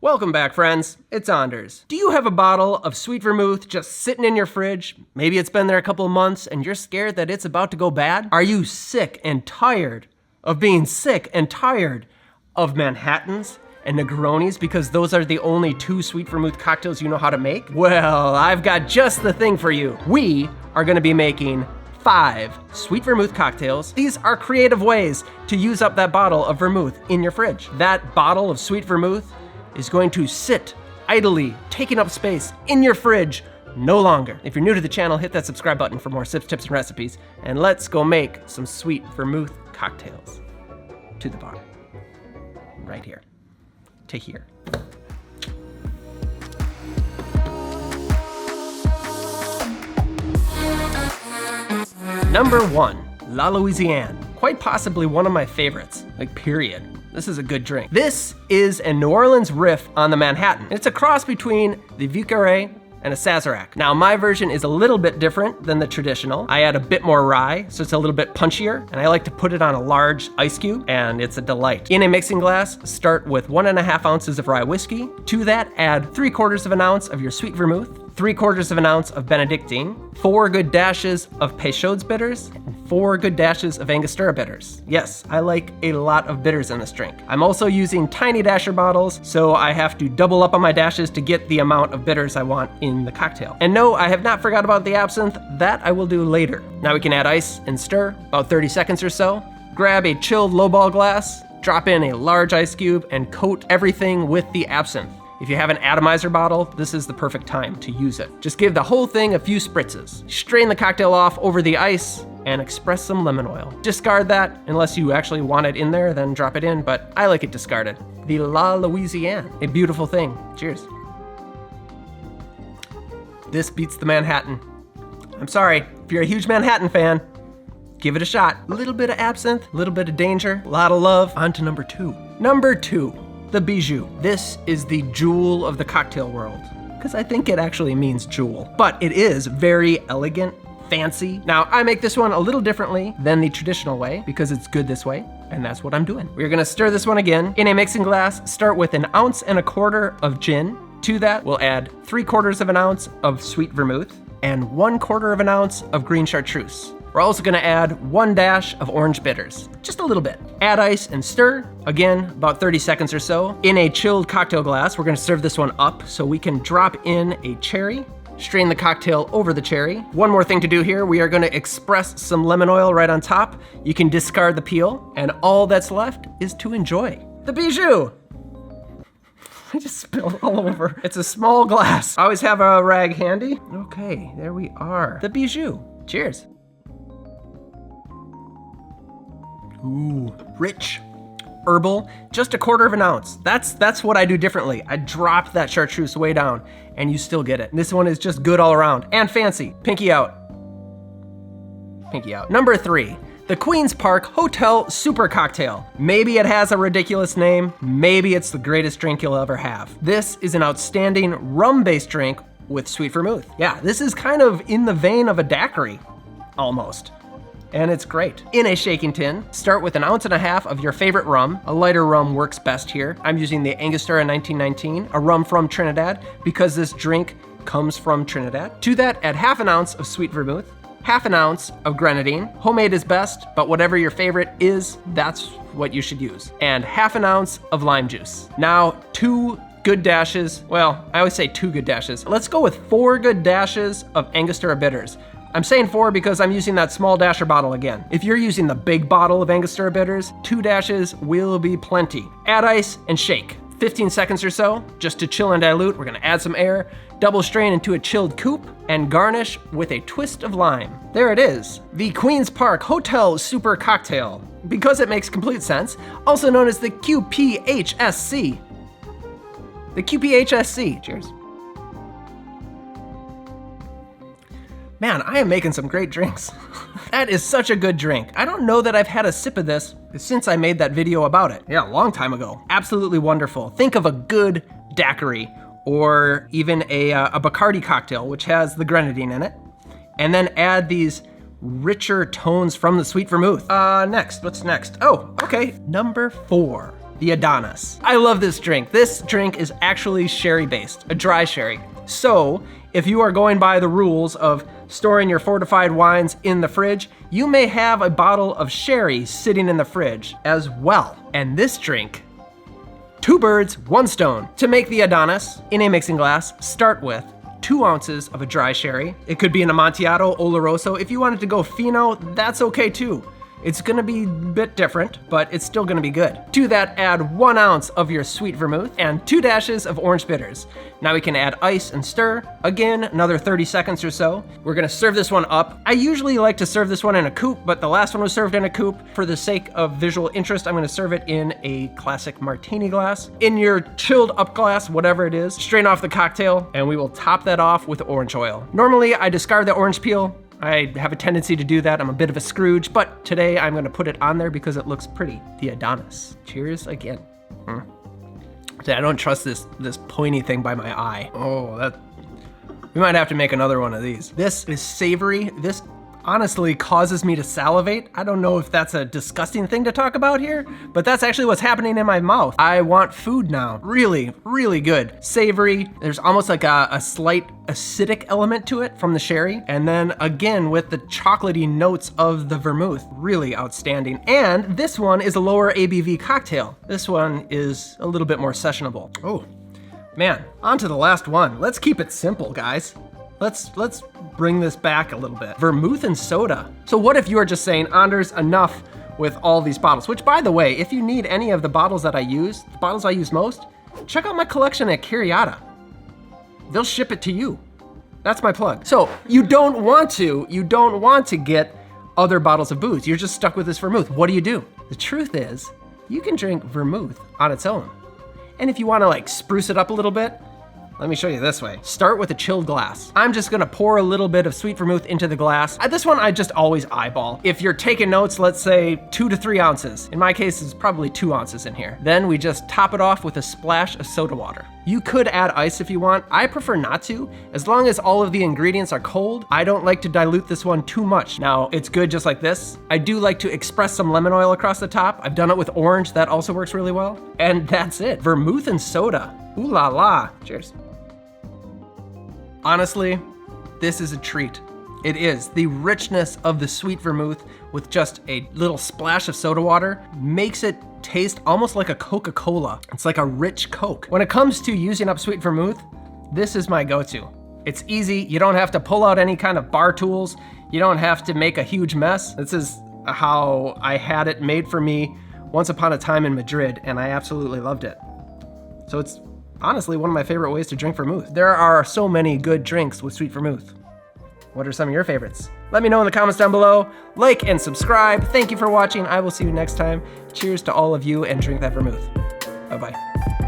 Welcome back, friends. It's Anders. Do you have a bottle of sweet vermouth just sitting in your fridge? Maybe it's been there a couple of months and you're scared that it's about to go bad? Are you sick and tired of being sick and tired of Manhattans and Negronis because those are the only two sweet vermouth cocktails you know how to make? Well, I've got just the thing for you. We are gonna be making 5 sweet vermouth cocktails. These are creative ways to use up that bottle of vermouth in your fridge. That bottle of sweet vermouth is going to sit idly, taking up space in your fridge no longer. If you're new to the channel, hit that subscribe button for more sips, tips, and recipes, and let's go make some sweet vermouth cocktails. To the bar. Right here. To here. Number 1, La Louisiane. Quite possibly one of my favorites, like period. This is a good drink. This is a New Orleans riff on the Manhattan. It's a cross between the Vieux Carré and a Sazerac. Now my version is a little bit different than the traditional. I add a bit more rye, so it's a little bit punchier, and I like to put it on a large ice cube, and it's a delight. In a mixing glass, start with 1.5 ounces of rye whiskey. To that, add 3/4 of an ounce of your sweet vermouth, 3/4 of an ounce of Bénédictine, 4 good dashes of Peychaud's bitters, and 4 good dashes of Angostura bitters. Yes, I like a lot of bitters in this drink. I'm also using tiny dasher bottles, so I have to double up on my dashes to get the amount of bitters I want in the cocktail. And no, I have not forgot about the absinthe. That I will do later. Now we can add ice and stir, about 30 seconds or so. Grab a chilled lowball glass, drop in a large ice cube, and coat everything with the absinthe. If you have an atomizer bottle, this is the perfect time to use it. Just give the whole thing a few spritzes. Strain the cocktail off over the ice and express some lemon oil. Discard that, unless you actually want it in there, then drop it in, but I like it discarded. The La Louisiane, a beautiful thing. Cheers. This beats the Manhattan. I'm sorry, if you're a huge Manhattan fan, give it a shot. A little bit of absinthe, a little bit of danger, a lot of love. On to number 2. Number 2. The Bijou. This is the jewel of the cocktail world, because I think it actually means jewel, but it is very elegant, fancy. Now, I make this one a little differently than the traditional way because it's good this way, and that's what I'm doing. We're gonna stir this one again. In a mixing glass, start with 1.25 ounces of gin. To that, we'll add 3/4 of an ounce of sweet vermouth and 1/4 ounce of green chartreuse. We're also gonna add 1 dash of orange bitters, just a little bit. Add ice and stir, again, about 30 seconds or so. In a chilled cocktail glass, we're gonna serve this one up so we can drop in a cherry, strain the cocktail over the cherry. One more thing to do here, we are gonna express some lemon oil right on top. You can discard the peel, and all that's left is to enjoy. The Bijou! I just spilled all over. It's a small glass. I always have a rag handy. Okay, there we are. The Bijou. Cheers. Ooh, rich, herbal, just 1/4 ounce. That's what I do differently. I drop that chartreuse way down and you still get it. This one is just good all around and fancy. Pinky out. Pinky out. Number 3, the Queen's Park Hotel Super Cocktail. Maybe it has a ridiculous name. Maybe it's the greatest drink you'll ever have. This is an outstanding rum-based drink with sweet vermouth. Yeah, this is kind of in the vein of a daiquiri, almost. And it's great. In a shaking tin, start with 1.5 ounces of your favorite rum. A lighter rum works best here. I'm using the Angostura 1919, a rum from Trinidad, because this drink comes from Trinidad. To that, add 1/2 ounce of sweet vermouth, 1/2 ounce of grenadine. Homemade is best, but whatever your favorite is, that's what you should use. And 1/2 ounce of lime juice. Now, 2 good dashes. Well, I always say 2 good dashes. Let's go with 4 good dashes of Angostura bitters. I'm saying 4 because I'm using that small dasher bottle again. If you're using the big bottle of Angostura bitters, 2 dashes will be plenty. Add ice and shake. 15 seconds or so, just to chill and dilute. We're gonna add some air, double strain into a chilled coupe, and garnish with a twist of lime. There it is, the Queen's Park Hotel Super Cocktail, because it makes complete sense, also known as the QPHSC. The QPHSC, cheers. Man, I am making some great drinks. That is such a good drink. I don't know that I've had a sip of this since I made that video about it. Yeah, a long time ago. Absolutely wonderful. Think of a good daiquiri or even a Bacardi cocktail, which has the grenadine in it. And then add these richer tones from the sweet vermouth. Next, what's next? Oh, okay. Number 4, the Adonis. I love this drink. This drink is actually sherry based, a dry sherry. So if you are going by the rules of storing your fortified wines in the fridge, you may have a bottle of sherry sitting in the fridge as well. And this drink, 2 birds, 1 stone. To make the Adonis in a mixing glass, start with 2 ounces of a dry sherry. It could be an Amontillado, Oloroso. If you wanted to go Fino, that's okay too. It's gonna be a bit different, but it's still gonna be good. To that, add 1 ounce of your sweet vermouth and 2 dashes of orange bitters. Now we can add ice and stir. Again, another 30 seconds or so. We're gonna serve this one up. I usually like to serve this one in a coupe, but the last one was served in a coupe. For the sake of visual interest, I'm gonna serve it in a classic martini glass. In your chilled up glass, whatever it is, strain off the cocktail, and we will top that off with orange oil. Normally, I discard the orange peel. I have a tendency to do that. I'm a bit of a Scrooge, but today I'm gonna put it on there because it looks pretty. The Adonis. Cheers again. I don't trust this pointy thing by my eye. Oh, we might have to make another one of these. This is savory. This honestly causes me to salivate. I don't know if that's a disgusting thing to talk about here, but that's actually what's happening in my mouth. I want food now. Really, really good. Savory. There's almost like a slight acidic element to it from the sherry. And then again, with the chocolatey notes of the vermouth, really outstanding. And this one is a lower ABV cocktail. This one is a little bit more sessionable. Oh, man, on to the last one. Let's keep it simple, guys. Let's bring this back a little bit. Vermouth and soda. So what if you are just saying, Anders, enough with all these bottles? Which, by the way, if you need any of the bottles that I use, the bottles I use most, check out my collection at Curiata. They'll ship it to you. That's my plug. So you don't want to get other bottles of booze. You're just stuck with this vermouth. What do? The truth is, you can drink vermouth on its own. And if you want to like spruce it up a little bit, let me show you this way. Start with a chilled glass. I'm just gonna pour a little bit of sweet vermouth into the glass. This one I just always eyeball. If you're taking notes, let's say 2 to 3 ounces. In my case, it's probably 2 ounces in here. Then we just top it off with a splash of soda water. You could add ice if you want. I prefer not to. As long as all of the ingredients are cold, I don't like to dilute this one too much. Now, it's good just like this. I do like to express some lemon oil across the top. I've done it with orange. That also works really well. And that's it. Vermouth and soda. Ooh la la. Cheers. Honestly, this is a treat. It is. The richness of the sweet vermouth with just a little splash of soda water makes it taste almost like a Coca-Cola. It's like a rich Coke. When it comes to using up sweet vermouth, this is my go-to. It's easy. You don't have to pull out any kind of bar tools. You don't have to make a huge mess. This is how I had it made for me once upon a time in Madrid, and I absolutely loved it. So it's honestly one of my favorite ways to drink vermouth. There are so many good drinks with sweet vermouth. What are some of your favorites? Let me know in the comments down below. Like and subscribe. Thank you for watching. I will see you next time. Cheers to all of you and drink that vermouth. Bye-bye.